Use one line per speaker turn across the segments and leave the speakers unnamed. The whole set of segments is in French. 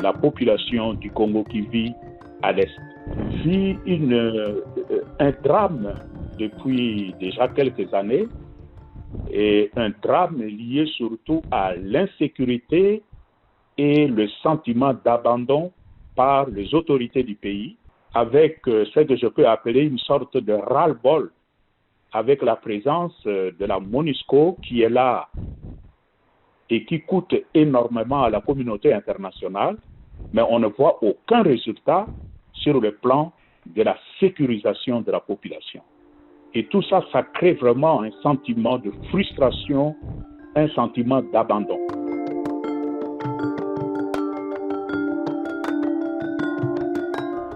la population du Congo qui vit à l'Est. Vit un drame depuis déjà quelques années, et un drame lié surtout à l'insécurité et le sentiment d'abandon par les autorités du pays, avec ce que je peux appeler une sorte de ras-le-bol avec la présence de la MONUSCO qui est là et qui coûte énormément à la communauté internationale, mais on ne voit aucun résultat sur le plan de la sécurisation de la population. Et tout ça, ça crée vraiment un sentiment de frustration, un sentiment d'abandon.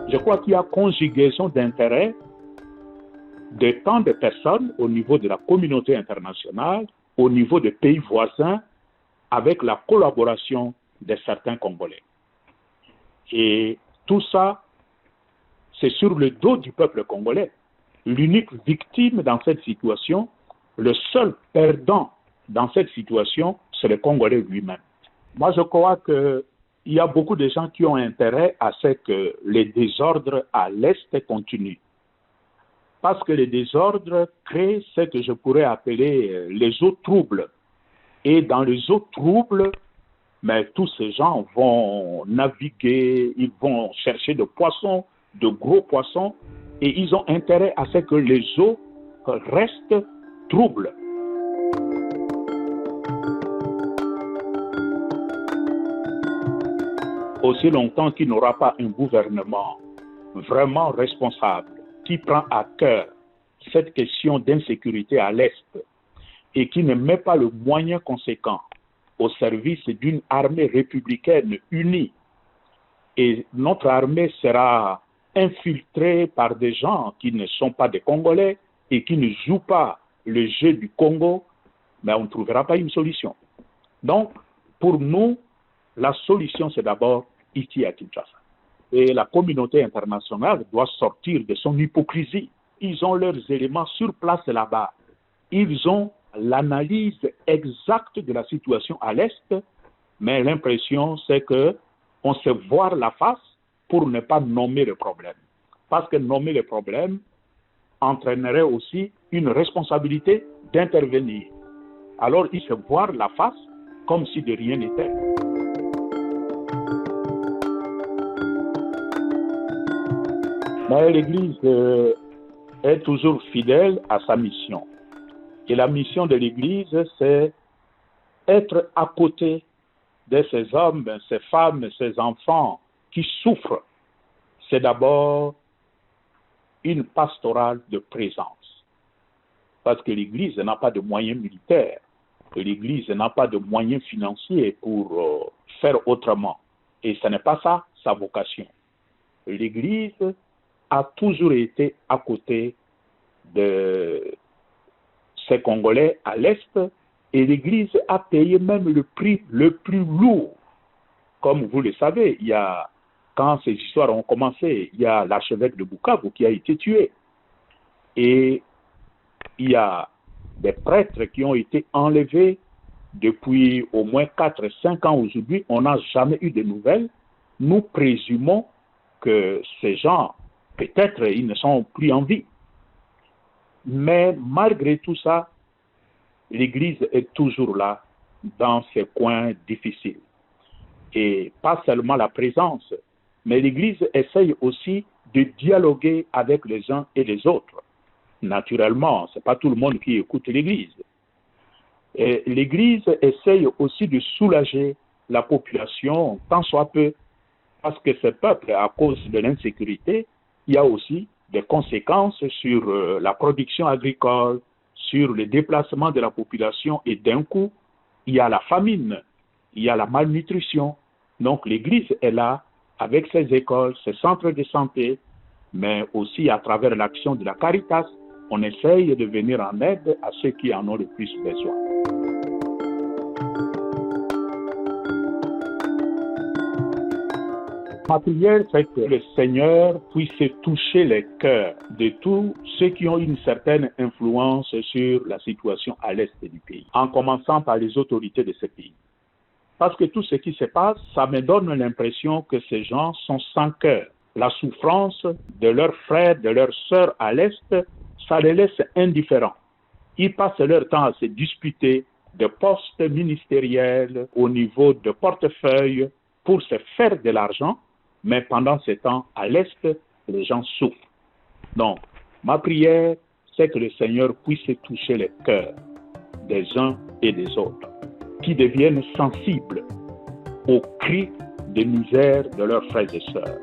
Je crois qu'il y a conjugaison d'intérêts de tant de personnes au niveau de la communauté internationale, au niveau des pays voisins, avec la collaboration de certains Congolais. Et tout ça, c'est sur le dos du peuple congolais. L'unique victime dans cette situation, le seul perdant dans cette situation, c'est le Congolais lui-même. Moi, je crois qu'il y a beaucoup de gens qui ont intérêt à ce que les désordres à l'Est continuent. Parce que les désordres créent ce que je pourrais appeler les eaux troubles. Et dans les eaux troubles, mais tous ces gens vont naviguer, ils vont chercher de poissons, de gros poissons, et ils ont intérêt à ce que les eaux restent troubles. Aussi longtemps qu'il n'aura pas un gouvernement vraiment responsable, qui prend à cœur cette question d'insécurité à l'Est et qui ne met pas le moyen conséquent au service d'une armée républicaine unie, et notre armée sera infiltrée par des gens qui ne sont pas des Congolais et qui ne jouent pas le jeu du Congo, mais on ne trouvera pas une solution. Donc, pour nous, la solution, c'est d'abord ici à Kinshasa. Et la communauté internationale doit sortir de son hypocrisie. Ils ont leurs éléments sur place là-bas. Ils ont l'analyse exacte de la situation à l'Est, mais l'impression, c'est qu'on se voit la face pour ne pas nommer le problème. Parce que nommer le problème entraînerait aussi une responsabilité d'intervenir. Alors, ils se voient la face comme si de rien n'était. Mais l'Église est toujours fidèle à sa mission. Et la mission de l'Église, c'est être à côté de ces hommes, ces femmes, ces enfants qui souffrent. C'est d'abord une pastorale de présence. Parce que l'Église n'a pas de moyens militaires. L'Église n'a pas de moyens financiers pour faire autrement. Et ce n'est pas ça, sa vocation. L'Église a toujours été à côté de ces Congolais à l'Est, et l'Église a payé même le prix le plus lourd. Comme vous le savez, quand ces histoires ont commencé, il y a l'archevêque de Bukavu qui a été tué. Et il y a des prêtres qui ont été enlevés depuis au moins 4-5 ans aujourd'hui. On n'a jamais eu de nouvelles. Nous présumons que ces gens, peut-être, ils ne sont plus en vie. Mais malgré tout ça, l'Église est toujours là, dans ces coins difficiles. Et pas seulement la présence, mais l'Église essaye aussi de dialoguer avec les uns et les autres. Naturellement, ce n'est pas tout le monde qui écoute l'Église. Et l'Église essaye aussi de soulager la population, tant soit peu, parce que ce peuple, à cause de l'insécurité, il y a aussi des conséquences sur la production agricole, sur le déplacement de la population, et d'un coup, il y a la famine, il y a la malnutrition. Donc l'Église est là avec ses écoles, ses centres de santé, mais aussi à travers l'action de la Caritas, on essaye de venir en aide à ceux qui en ont le plus besoin. Ma prière, c'est que le Seigneur puisse toucher les cœurs de tous ceux qui ont une certaine influence sur la situation à l'est du pays, en commençant par les autorités de ce pays. Parce que tout ce qui se passe, ça me donne l'impression que ces gens sont sans cœur. La souffrance de leurs frères, de leurs sœurs à l'Est, ça les laisse indifférents. Ils passent leur temps à se disputer de postes ministériels au niveau de portefeuilles pour se faire de l'argent, mais pendant ce temps, à l'Est, les gens souffrent. Donc, ma prière, c'est que le Seigneur puisse toucher les cœurs des uns et des autres, qui deviennent sensibles aux cris de misère de leurs frères et sœurs.